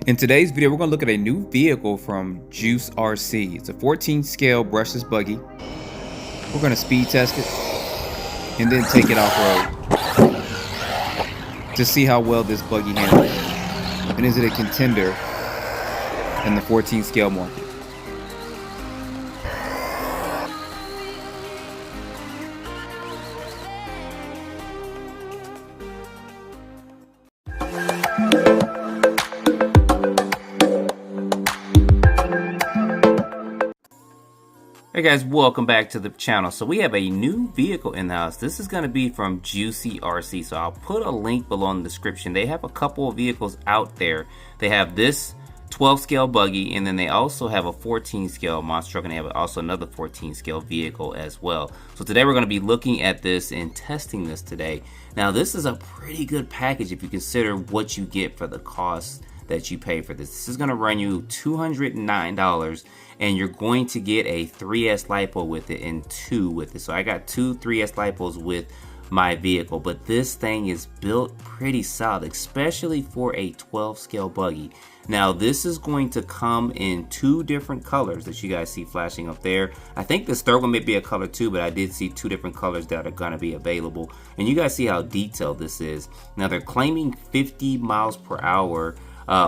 In today's video, we're going to look at a new vehicle from JIUSI RC. It's a 14 scale brushless buggy. We're going to speed test it and then take it off-road to see how well this buggy handles. And is it a contender in the 14 scale market? Hey guys, welcome back to the channel. So we have a new vehicle in the house. This is going to be from JIUSI RC. So I'll put a link below in the description. They have a couple of vehicles out there. They have this 12 scale buggy, and then they also have a 14 scale monster truck, and they have also another 14 scale vehicle as well. So today we're going to be looking at this and testing this today. Now this is a pretty good package if you consider what you get for the cost that you pay for this. This is going to run you $209, and you're going to get a 3S LiPo with it and 2 with it. So I got 2 3S LiPos with my vehicle, but this thing is built pretty solid, especially for a 12 scale buggy. Now this is going to come in 2 different colors that you guys see flashing up there. I think this third one may be a color too, but I did see 2 different colors that are going to be available, and you guys see how detailed this is. Now they're claiming 50 miles per hour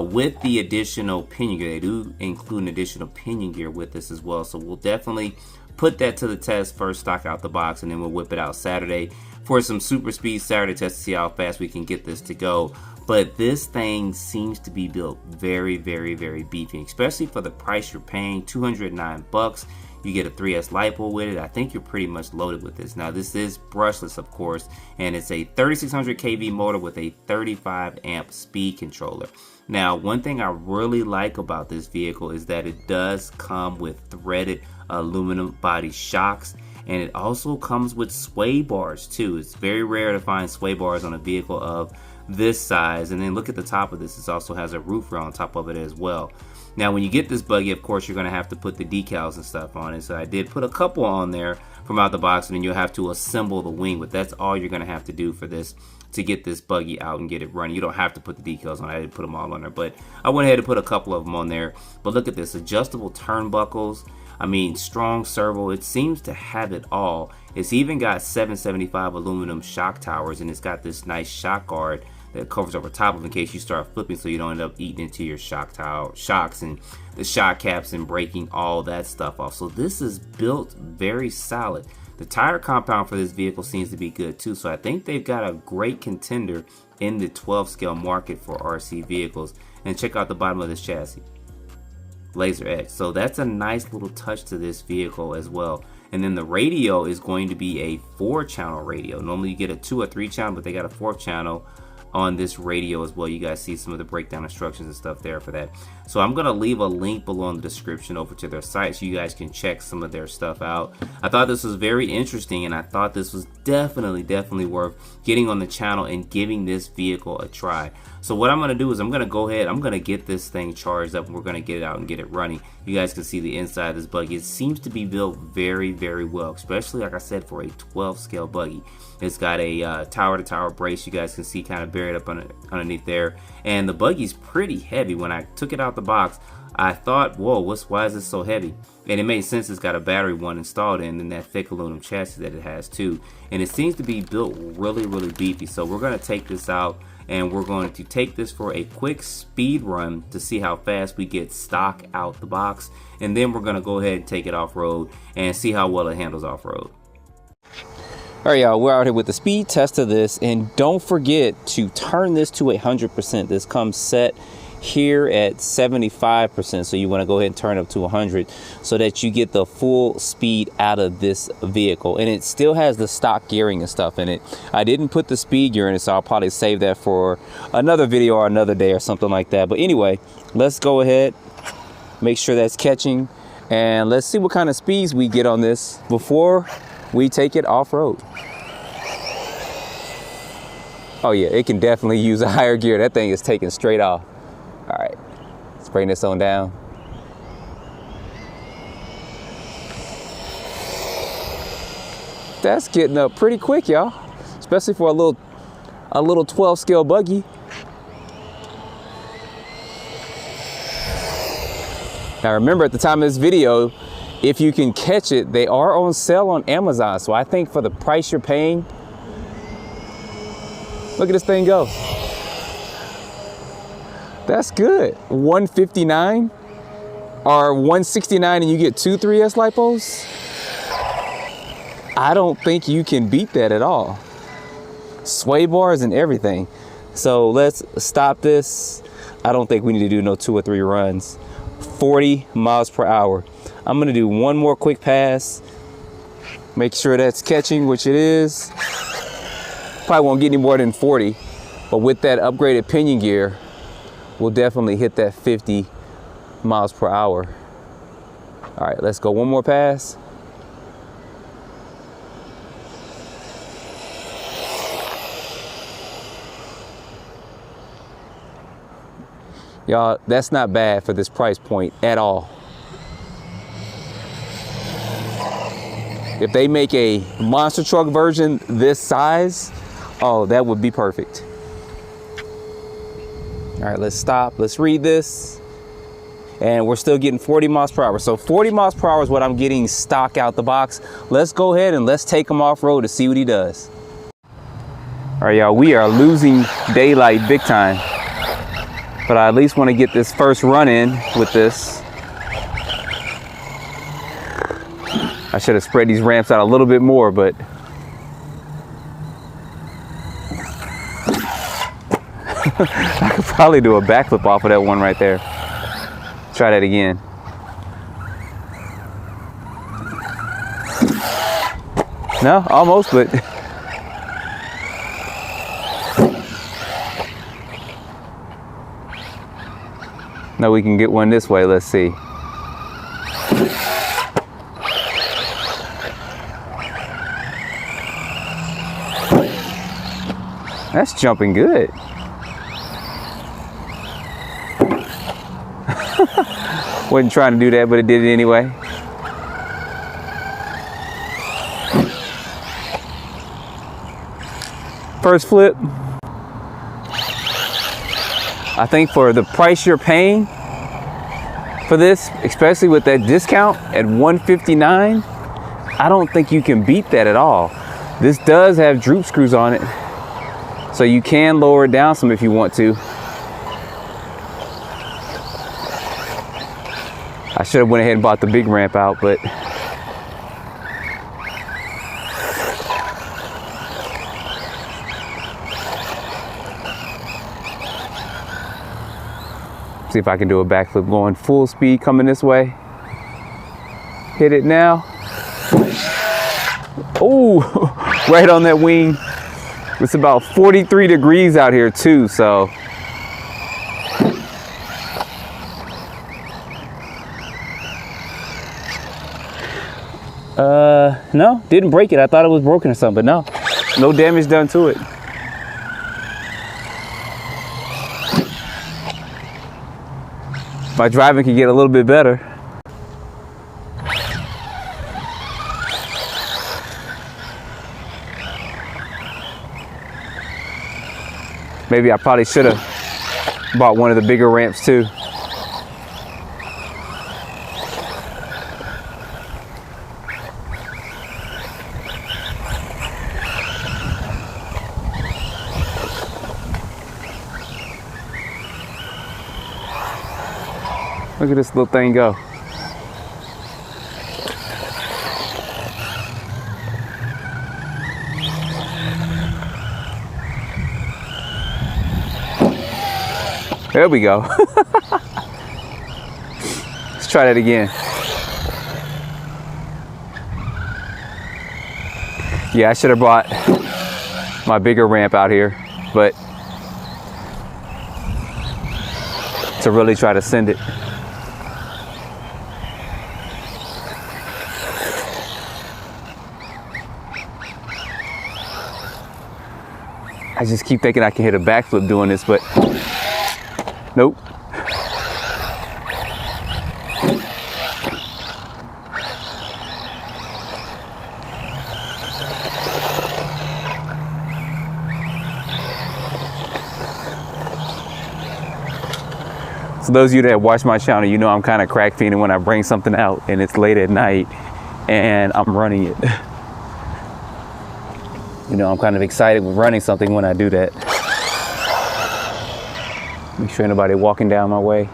with the additional pinion gear. They do include an additional pinion gear with this as well, so we'll definitely put that to the test first, stock out the box, and then we'll whip it out Saturday for some super speed Saturday test to see how fast we can get this to go. But this thing seems to be built very beefy, especially for the price you're paying. $209. You get a 3S LiPo with it. I think you're pretty much loaded with this. Now this is brushless, of course, and it's a 3600 kV motor with a 35 amp speed controller. Now one thing I really like about this vehicle is that it does come with threaded aluminum body shocks, and it also comes with sway bars too. It's very rare to find sway bars on a vehicle of this size. And then look at the top of this. This also has a roof rail on top of it as well. Now when you get this buggy, of course, you're going to have to put the decals and stuff on it. So I did put a couple on there from out the box, and then you'll have to assemble the wing, but that's all you're going to have to do for this to get this buggy out and get it running. You don't have to put the decals on. I didn't put them all on there, but I went ahead and put a couple of them on there. But look at this, adjustable turnbuckles. I mean, strong servo. It seems to have it all. It's even got 775 aluminum shock towers, and it's got this nice shock guard that covers over top of in case you start flipping, so you don't end up eating into your shocks and the shock caps and breaking all that stuff off. So this is built very solid. The tire compound for this vehicle seems to be good too, so I think they've got a great contender in the 12 scale market for RC vehicles. And check out the bottom of this chassis, laser edge. So that's a nice little touch to this vehicle as well. And then the radio is going to be a 4-channel radio. Normally you get a 2 or 3 channel, but they got a 4th channel on this radio as well. You guys see some of the breakdown instructions and stuff there for that. So I'm gonna leave a link below in the description over to their site so you guys can check some of their stuff out. I thought this was very interesting, and I thought this was definitely worth getting on the channel and giving this vehicle a try. So what I'm gonna do is I'm gonna go ahead, I'm gonna get this thing charged up, and we're gonna get it out and get it running. You guys can see the inside of this buggy. It seems to be built very well, especially like I said, for a 12 scale buggy. It's got a tower to tower brace. You guys can see kind of buried up underneath there, and the buggy's pretty heavy. When I took it out the box, I thought, whoa, why is this so heavy? And it made sense. It's got a battery one installed in, and that thick aluminum chassis that it has too, and it seems to be built really beefy. So we're going to take this out, and we're going to take this for a quick speed run to see how fast we get stock out the box, and then we're going to go ahead and take it off-road and see how well it handles off-road. All right, y'all, we're out here with the speed test of this, and don't forget to turn this to 100%. This comes set here at 75%, so you want to go ahead and turn up to 100 so that you get the full speed out of this vehicle. And it still has the stock gearing and stuff in it. I didn't put the speed gear in it, so I'll probably save that for another video or another day or something like that. But anyway, let's go ahead, make sure that's catching, and let's see what kind of speeds we get on this before we take it off-road. Oh yeah, it can definitely use a higher gear. That thing is taking straight off. All right, let's bring this on down. That's getting up pretty quick, y'all, especially for a little 12 scale buggy. Now remember, at the time of this video, if you can catch it, they are on sale on Amazon. So I think for the price you're paying, look at this thing go. That's good. $159 or $169 and you get 2 3S lipos? I don't think you can beat that at all. Sway bars and everything. So let's stop this. I don't think we need to do no 2 or 3 runs. 40 miles per hour. I'm gonna do one more quick pass. Make sure that's catching, which it is. Probably won't get any more than 40, but with that upgraded pinion gear, we'll definitely hit that 50 miles per hour. All right, let's go one more pass. Y'all, that's not bad for this price point at all. If they make a monster truck version this size, oh, that would be perfect. All right, let's stop. Let's read this. And we're still getting 40 miles per hour. So 40 miles per hour is what I'm getting stock out the box. Let's go ahead and let's take him off-road to see what he does. All right, y'all, we are losing daylight big time. But I at least want to get this first run in with this. I should have spread these ramps out a little bit more, but I could probably do a backflip off of that one right there. Try that again. No, almost, but now we can get one this way. Let's see. That's jumping good. Wasn't trying to do that, but it did it anyway. First flip. I think for the price you're paying for this, especially with that discount at $159, I don't think you can beat that at all. This does have droop screws on it, so you can lower it down some if you want to. I should have went ahead and bought the big ramp out, but see if I can do a backflip going full speed coming this way. Hit it now. Oh, right on that wing. It's about 43 degrees out here too, so. No, didn't break it. I thought it was broken or something, but no damage done to it. My driving can get a little bit better. Maybe I probably should have bought one of the bigger ramps too. Look at this little thing go. There we go. Let's try that again. Yeah, I should have brought my bigger ramp out here, but to really try to send it. I just keep thinking I can hit a backflip doing this, but nope. So those of you that watch my channel, you know I'm kind of crack fiending when I bring something out and it's late at night and I'm running it. You know, I'm kind of excited with running something when I do that. Make sure nobody walking down my way.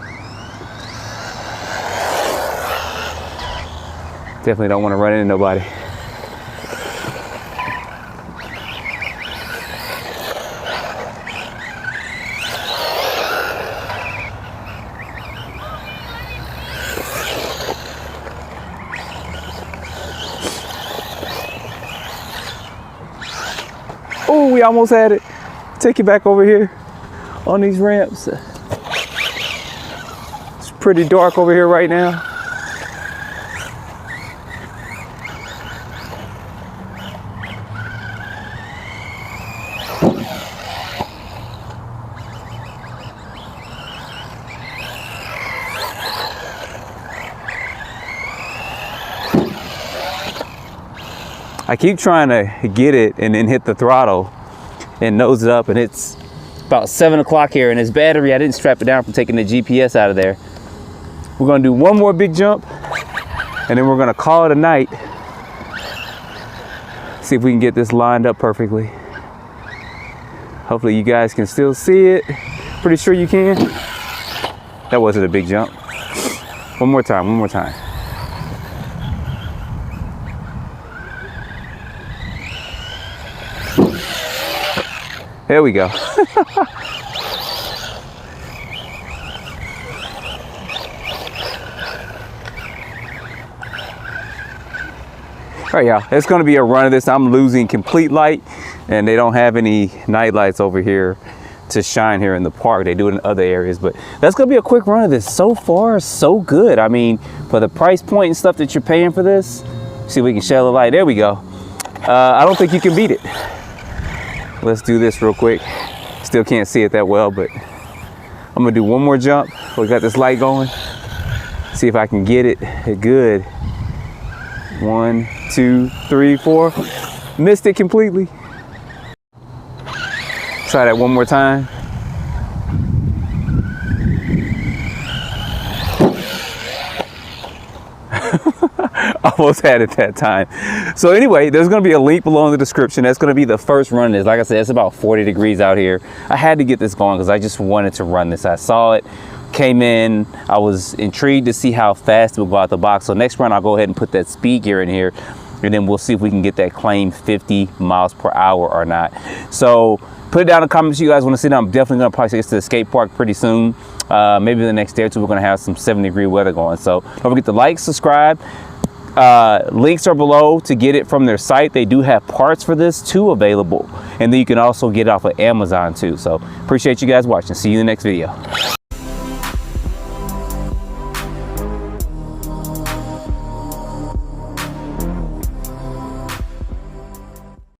Definitely don't want to run into nobody. Oh, we almost had it. Take you back over here on these ramps. It's pretty dark over here right now. I keep trying to get it and then hit the throttle and nose it up, and it's about 7 o'clock here, and this battery, I didn't strap it down from taking the GPS out of there. We're gonna do one more big jump and then we're gonna call it a night. See if we can get this lined up perfectly. Hopefully you guys can still see it. Pretty sure you can. That wasn't a big jump. One more time, one more time. There we go. All right, y'all, it's gonna be a run of this. I'm losing complete light and they don't have any night lights over here to shine here in the park. They do it in other areas, but that's gonna be a quick run of this. So far, so good. I mean, for the price point and stuff that you're paying for this, see if we can share the light. There we go. I don't think you can beat it. Let's do this real quick. Still can't see it that well, but I'm gonna do one more jump. We got this light going. See if I can get it good. 1, 2, 3, 4. Missed it completely. Try that one more time. Almost had it that time. So anyway, there's going to be a link below in the description. That's going to be the first run. Is like I said, it's about 40 degrees out here. I had to get this going because I just wanted to run this. I saw it, came in, I was intrigued to see how fast it would go out the box. So next run, I'll go ahead and put that speed gear in here, and then we'll see if we can get that claimed 50 miles per hour or not. So put it down in the comments if you guys want to see that. I'm definitely going to probably take this to the skate park pretty soon. Maybe the next day or two, we're going to have some 70-degree weather going. So don't forget to like, subscribe. Links are below to get it from their site. They do have parts for this too available, and then you can also get it off of Amazon too. So appreciate you guys watching. See you in the next video.